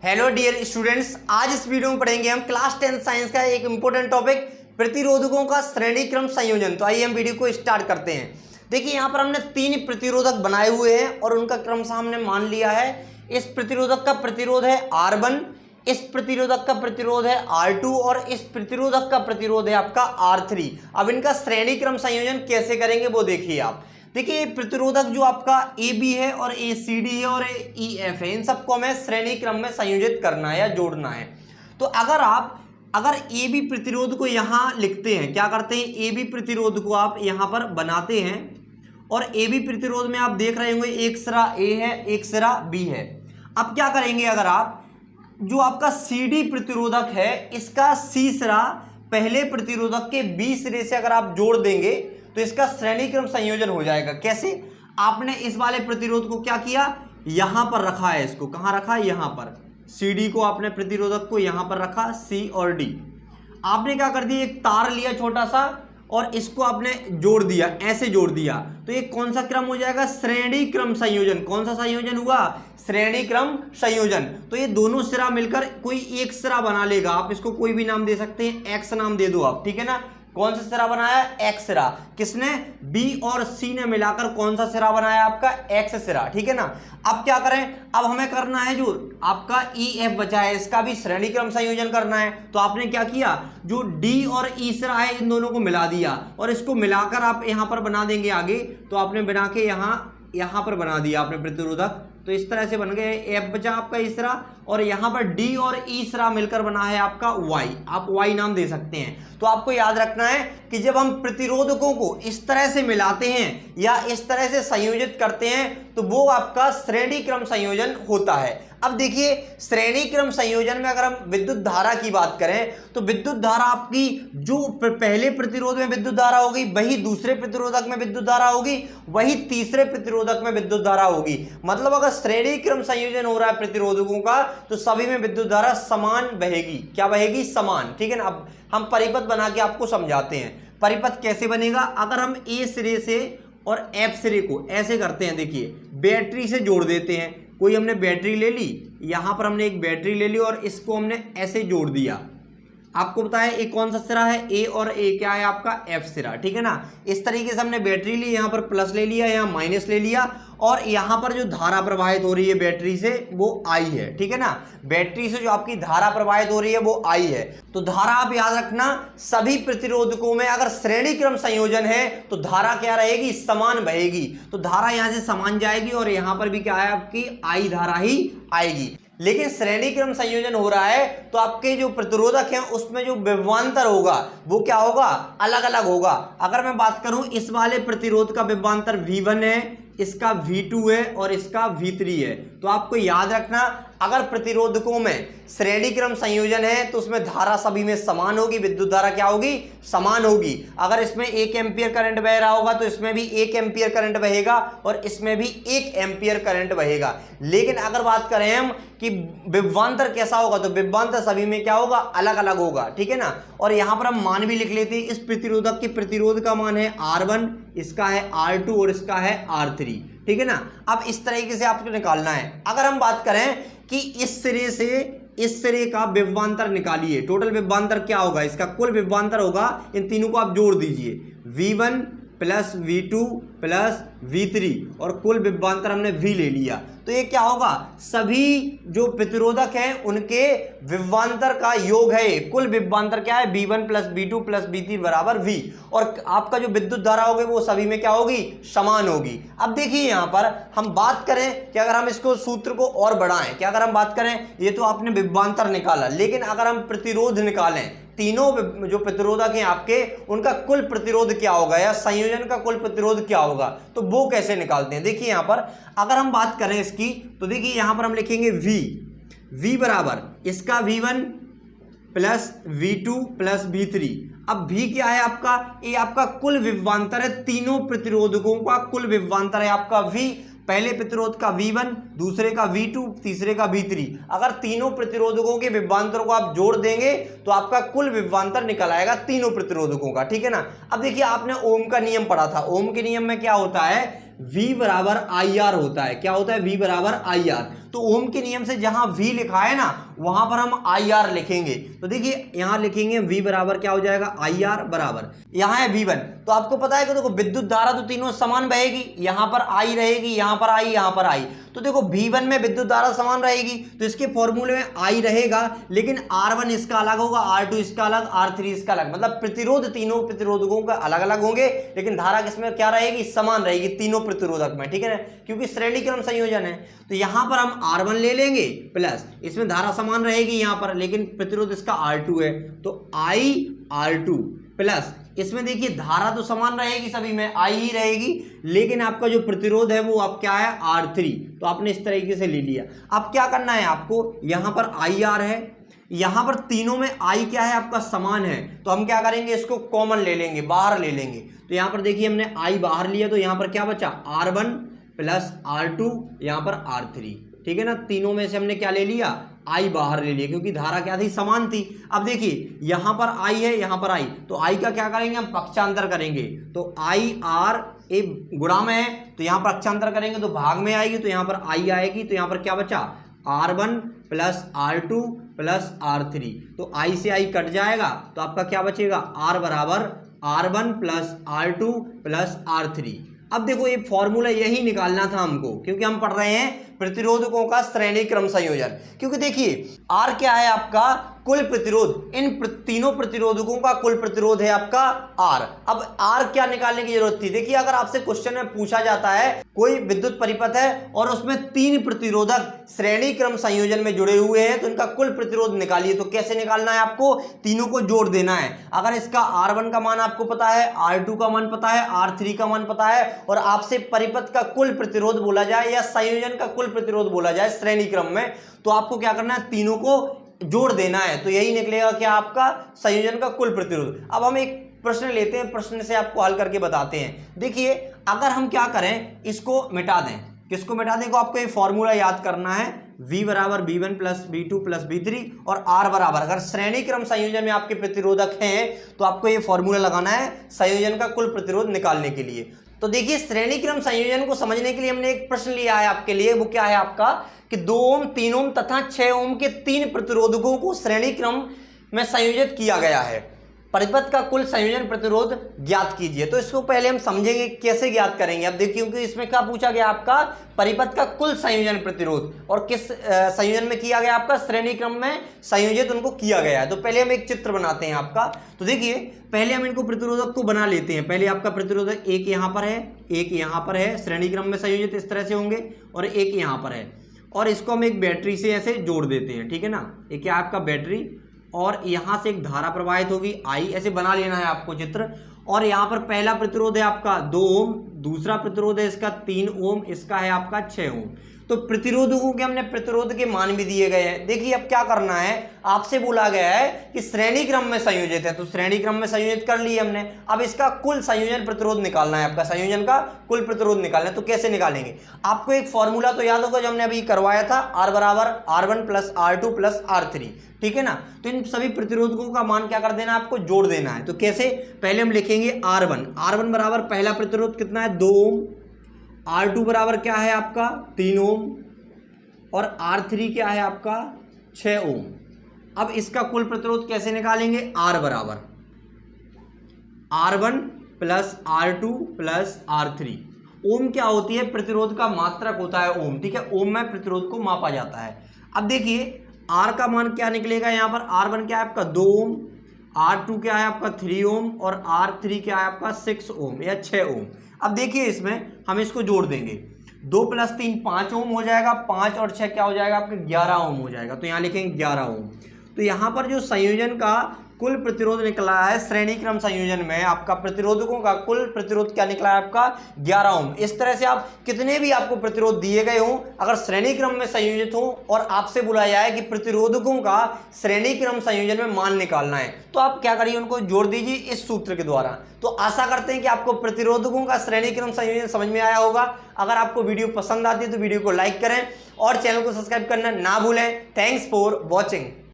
Hello dear students, आज इस video में पढ़ेंगे हम क्लास 10 साइंस का एक इंपॉर्टेंट टॉपिक प्रतिरोधकों का श्रेणी क्रम संयोजन। तो आइए हम वीडियो को स्टार्ट करते हैं। देखिए यहाँ पर हमने 3 प्रतिरोधक बनाए हुए हैं और उनका क्रमशः हमने मान लिया है। इस प्रतिरोधक का प्रतिरोध है R1, इस प्रतिरोधक का प्रतिरोध है R2 और इस प्रतिरोधक का प्रतिरोध है आपका R3। अब इनका श्रेणी क्रम संयोजन कैसे करेंगे वो देखिए आप। देखिए प्रतिरोधक जो आपका AB है और ACD है और EF है, इन सबको हमें श्रेणी क्रम में संयोजित करना है या जोड़ना है। तो अगर AB प्रतिरोध को यहाँ लिखते हैं, क्या करते हैं, AB प्रतिरोध को आप यहाँ पर बनाते हैं और AB प्रतिरोध में आप देख रहे होंगे एक सिरा A है, एक सिरा B है। अब क्या करेंगे, अगर आप जो आपका CD प्रतिरोधक है इसका C सिरा पहले प्रतिरोधक के B सिरे से अगर आप जोड़ देंगे तो इसका श्रेणी क्रम संयोजन हो जाएगा। कैसे, आपने इस वाले प्रतिरोध को क्या किया, यहां पर रखा है, इसको कहां रखा है, यहां पर CD को आपने प्रतिरोधक को यहां पर रखा, C और D। आपने क्या कर दिया, एक तार लिया छोटा सा और इसको आपने जोड़ दिया, ऐसे जोड़ दिया, तो ये कौन सा क्रम हो जाएगा, श्रेणी क्रम संयोजन। कौन सा संयोजन हुआ, श्रेणी क्रम संयोजन। तो ये दोनों सिरा मिलकर कोई एक सिरा बना लेगा। आप इसको कोई भी नाम दे सकते हैं, X नाम दे दो आप, ठीक है ना। कौन सा सिरा बनाया, X सिरा। किसने, B और C ने मिलाकर कौन सा सिरा बनाया, आपका X सिरा, ठीक है ना। अब क्या करें, अब हमें करना है जो आपका EF बचा है इसका भी श्रेणी क्रम संयोजन करना है। तो आपने क्या किया, जो D और E सिरा है इन दोनों को मिला दिया और इसको मिलाकर आप यहां पर बना देंगे आगे। तो आपने बना के यहां पर बना दिया आपने प्रतिरोधक, तो इस तरह से बन गए। F बचा आपका E सिरा और यहां पर D और E सिरा मिलकर बना है आपका Y। आप Y नाम दे सकते हैं। तो आपको याद रखना है कि जब हम प्रतिरोधकों को इस तरह से मिलाते हैं या इस तरह से संयोजित करते हैं तो वो आपका श्रेणी क्रम संयोजन होता है। अब देखिए श्रेणी क्रम संयोजन में अगर हम विद्युत धारा की बात करें तो विद्युत धारा आपकी जो पहले प्रतिरोध में विद्युत धारा होगी वही दूसरे प्रतिरोधक में विद्युत धारा होगी, वही तीसरे प्रतिरोधक में विद्युत धारा होगी। मतलब अगर श्रेणी क्रम संयोजन हो रहा है प्रतिरोधकों का तो सभी में विद्युत धारा समान बहेगी। क्या बहेगी, समान, ठीक है ना। अब हम परिपथ बना के आपको समझाते हैं। परिपथ कैसे बनेगा, अगर हम A सिरे से और F सिरे को ऐसे करते हैं, देखिए बैटरी से जोड़ देते हैं। कोई हमने बैटरी ले ली, यहां पर हमने एक बैटरी ले ली और इसको हमने ऐसे जोड़ दिया। आपको पता है एक कौन सा सिरा है, A और A क्या है आपका F सिरा, ठीक है ना। इस तरीके से हमने बैटरी ली, यहाँ पर प्लस ले लिया, यहाँ माइनस ले लिया और यहाँ पर जो धारा प्रवाहित हो रही है बैटरी से वो I है, ठीक है ना। बैटरी से जो आपकी धारा प्रवाहित हो रही है वो I है। तो धारा आप याद रखना, सभी प्रतिरोधकों में अगर श्रेणी क्रम संयोजन है तो धारा क्या रहेगी, समान बहेगी। तो धारा यहाँ से समान जाएगी और यहाँ पर भी क्या है आपकी I धारा ही आएगी। लेकिन श्रेणी क्रम संयोजन हो रहा है तो आपके जो प्रतिरोधक हैं उसमें जो विभवांतर होगा वो क्या होगा, अलग अलग होगा। अगर मैं बात करूं इस वाले प्रतिरोध का विभवांतर V1 है, इसका V2 है और इसका V3 है। तो आपको याद रखना अगर प्रतिरोधकों में श्रेणी क्रम संयोजन है तो उसमें धारा सभी में समान होगी, विद्युत धारा क्या होगी, समान होगी। अगर इसमें 1 एम्पियर करंट बह रहा होगा तो इसमें भी 1 एम्पियर करंट बहेगा और इसमें भी 1 एम्पियर करंट बहेगा। लेकिन अगर बात करें हम कि विभवांतर कैसा होगा तो विभवांतर सभी में क्या होगा, अलग अलग होगा, ठीक है ना। और यहां पर हम मान भी लिख लेते हैं, इस प्रतिरोधक के प्रतिरोध का मान है R1, इसका है R2 और इसका है R3, ठीक है ना। अब इस तरीके से आपको निकालना है। अगर हम बात करें कि इस सिरे से इस सिरे का विभवांतर निकालिए, टोटल विभवांतर क्या होगा, इसका कुल विभवांतर होगा, इन तीनों को आप जोड़ दीजिए, V1 plus V2 plus V3 और कुल विभवांतर हमने V ले लिया। तो ये क्या होगा, सभी जो प्रतिरोधक हैं उनके विभवांतर का योग है। कुल विभवांतर क्या है, V1 plus V2 plus V3 बराबर V। और आपका जो विद्युत धारा होगी वो सभी में क्या होगी, समान होगी। अब देखिए यहाँ पर हम बात करें कि अगर हम इसको सूत्र को और बढ़ाएं, कि अगर हम बात करें, ये तो आपने विभवांतर निकाला, लेकिन अगर हम प्रतिरोध निकालें, तीनों जो प्रतिरोधक हैं आपके उनका कुल प्रतिरोध क्या होगा या संयोजन का कुल प्रतिरोध क्या होगा, तो वो कैसे निकालते हैं। देखिए यहां पर अगर हम बात करें इसकी तो देखिए यहां पर हम लिखेंगे V बराबर इसका V1 plus V2 plus V3। अब V क्या है आपका, ये आपका कुल विभवांतर है, तीनों प्रतिरोधकों का कुल विभवांतर है आपका V। पहले प्रतिरोध का V1, दूसरे का V2, तीसरे का V3। अगर तीनों प्रतिरोधकों के विभवांतर को आप जोड़ देंगे तो आपका कुल विभवांतर निकल आएगा तीनों प्रतिरोधकों का, ठीक है ना। अब देखिए आपने ओम का नियम पढ़ा था, ओम के नियम में क्या होता है, V बराबर IR होता है। क्या होता है, V बराबर IR। तो ओम के नियम से जहां V लिखा है ना वहां पर हम IR लिखेंगे। तो देखिए यहां लिखेंगे V बराबर क्या हो जाएगा, IR बराबर, यहां है V1। तो आपको पता है कि देखो विद्युत धारा तो तीनों समान बहेगी, यहां पर I रहेगी, यहां पर I, यहां पर I। तो देखो V1 में विद्युत धारा समान रहेगी तो इसके फॉर्मूले में I रहेगा, लेकिन R1 इसका अलग होगा, R2 इसका अलग, R3 इसका अलग, मतलब प्रतिरोध तीनों प्रतिरोधकों का अलग अलग होंगे, लेकिन धारा किसमें क्या रहेगी, समान रहेगी तीनों प्रतिरोधक में, ठीक है ना, क्योंकि श्रेणी क्रम संयोजन है। तो यहां पर हम R1 ले लेंगे प्लस इसमें धारा समान रहेगी यहां पर, लेकिन प्रतिरोध इसका R2 है, तो IR2 प्लस इसमें देखिए धारा तो समान रहेगी सभी में, I ही रहेगी, लेकिन आपका जो प्रतिरोध है वो अब क्या है, R3। तो आपने इस तरीके से ले लिया। अब क्या करना है आपको, यहां पर IR है, यहां पर तीनों में I क्या है आपका, समान है, तो हम क्या करेंगे, इसको कॉमन ले लेंगे, बाहर ले लेंगे। तो यहां पर देखिए हमने I बाहर लिया, तो यहां पर क्या बचा, R1 प्लस R2, यहां पर R3, ठीक है ना, तीनों में से हमने क्या ले लिया, I बाहर ले लिया, क्योंकि धारा क्या थी, समान थी। अब देखिए यहां पर I है, यहां पर I, तो I का क्या करेंगे, हम पक्षांतर करेंगे, तो IR ए गुणा में है, तो यहां पर पक्षांतर करेंगे तो भाग में आएगी, तो यहां पर I आएगी, तो यहां पर क्या बचा, R1 plus R2 plus R3, तो I से I कट जाएगा, तो आपका क्या बचेगा, R बराबर R1 plus R2 plus R3। अब देखो ये फॉर्मूला यही निकालना था हमको, क्योंकि हम पढ़ रहे हैं प्रतिरोधकों का श्रेणी क्रम संयोजन। क्योंकि देखिए R क्या है आपका, कुल प्रतिरोध, इन तीनों प्रतिरोधकों का कुल प्रतिरोध है आपका R। अब R क्या निकालने की जरूरत थी, देखिए अगर आपसे क्वेश्चन में पूछा जाता है कोई विद्युत परिपथ है और उसमें 3 प्रतिरोधक श्रेणी क्रम संयोजन में जुड़े हुए हैं, तो इनका कुल प्रतिरोध निकालिए। तो कैसे निकालना है, आपको तीनों को जोड़ देना है। अगर इसका R1 का मान आपको पता है, R2 का मान पता है, R3 का मान पता है, और आपसे परिपथ का कुल प्रतिरोध बोला जाए या संयोजन का कुल प्रतिरोध बोला जाए श्रेणी क्रम में, तो आपको क्या करना है, तीनों को जोड़ देना है, तो यही निकलेगा क्या, आपका संयोजन का कुल प्रतिरोध। अब हम एक प्रश्न लेते हैं, प्रश्न से आपको हल करके बताते हैं। देखिए अगर हम क्या करें, इसको मिटा दें, किसको मिटा दें, को आपको ये फॉर्मूला याद करना है, V बराबर V1 plus V2 plus V3 और R बराबर, अगर श्रेणी क्रम संयोजन में आपके प्रतिरोधक हैं तो आपको ये फॉर्मूला लगाना है संयोजन का कुल प्रतिरोध निकालने के लिए। तो देखिए श्रेणी क्रम संयोजन को समझने के लिए हमने एक प्रश्न लिया है आपके लिए, वो क्या है आपका, कि 2 ओम, 3 ओम तथा 6 ओम के 3 प्रतिरोधकों को श्रेणी क्रम में संयोजित किया गया है। परिपथ का कुल संयोजन प्रतिरोध ज्ञात कीजिए। तो इसको पहले हम समझेंगे कैसे ज्ञात करेंगे। अब देखिए क्योंकि इसमें क्या पूछा गया, आपका परिपथ का कुल संयोजन प्रतिरोध, और किस संयोजन में किया गया, आपका श्रेणी क्रम में संयोजित उनको किया गया है। तो पहले हम एक चित्र बनाते हैं आपका। तो देखिए पहले हम इनको प्रतिरोधक को बना लेते हैं। पहले आपका प्रतिरोधक एक यहाँ पर है, एक यहाँ पर है, श्रेणी क्रम में संयोजित इस तरह से होंगे, और एक यहाँ पर है, और इसको हम एक बैटरी से ऐसे जोड़ देते हैं, ठीक है ना। एक क्या आपका बैटरी, और यहाँ से एक धारा प्रवाहित होगी I, ऐसे बना लेना है आपको चित्र। और यहाँ पर पहला प्रतिरोध है आपका 2 ओम, दूसरा प्रतिरोध है इसका 3 ओम, इसका है आपका 6 ओम। तो प्रतिरोधकों के हमने प्रतिरोध के मान भी दिए गए हैं। देखिए अब क्या करना है, आपसे बोला गया है कि श्रेणी क्रम में संयोजित है, तो श्रेणी क्रम में संयोजित कर लिए हमने। अब इसका कुल संयोजन प्रतिरोध निकालना है, आपका संयोजन का कुल प्रतिरोध निकालना है। तो कैसे निकालेंगे, आपको एक फॉर्मूला तो याद होगा जो हमने अभी करवाया था, R बराबर R1 plus R2 plus R3, ठीक है ना। तो इन सभी प्रतिरोधकों का मान क्या कर देना, आपको जोड़ देना है। तो कैसे, पहले हम लिखेंगे R1 बराबर पहला प्रतिरोध कितना है, 2 ओम, R2 बराबर क्या है आपका 3 ओम, और R3 क्या है आपका 6 ओम। अब इसका कुल प्रतिरोध कैसे निकालेंगे, R बराबर R1 plus R2 plus R3। ओम क्या होती है, प्रतिरोध का मात्रक होता है ओम, ठीक है, ओम में प्रतिरोध को मापा जाता है। अब देखिए R का मान क्या निकलेगा, यहाँ पर R1 क्या है आपका 2 ओम, R2 क्या है आपका 3 ओम, और R3 क्या है आपका 6 ओम या 6 ओम। अब देखिए इसमें हम इसको जोड़ देंगे, 2 प्लस 3 5 ओम हो जाएगा, 5 और 6 क्या हो जाएगा आपका 11 ओम हो जाएगा। तो यहाँ लिखेंगे 11 ओम। तो यहाँ पर जो संयोजन का कुल प्रतिरोध निकला है श्रेणी क्रम संयोजन में, आपका प्रतिरोधकों का कुल प्रतिरोध क्या निकला है आपका 11 ओम। इस तरह से आप कितने भी आपको प्रतिरोध दिए गए हों, अगर श्रेणी क्रम में संयोजित हो और आपसे बुलाया है कि प्रतिरोधकों का श्रेणी क्रम संयोजन में मान निकालना है, तो आप क्या करिए, उनको जोड़ दीजिए इस सूत्र के द्वारा। तो आशा करते हैं कि आपको प्रतिरोधकों का श्रेणी क्रम संयोजन समझ में आया होगा। अगर आपको वीडियो पसंद आती है तो वीडियो को लाइक करें और चैनल को सब्सक्राइब करना ना भूलें। Thanks for watching.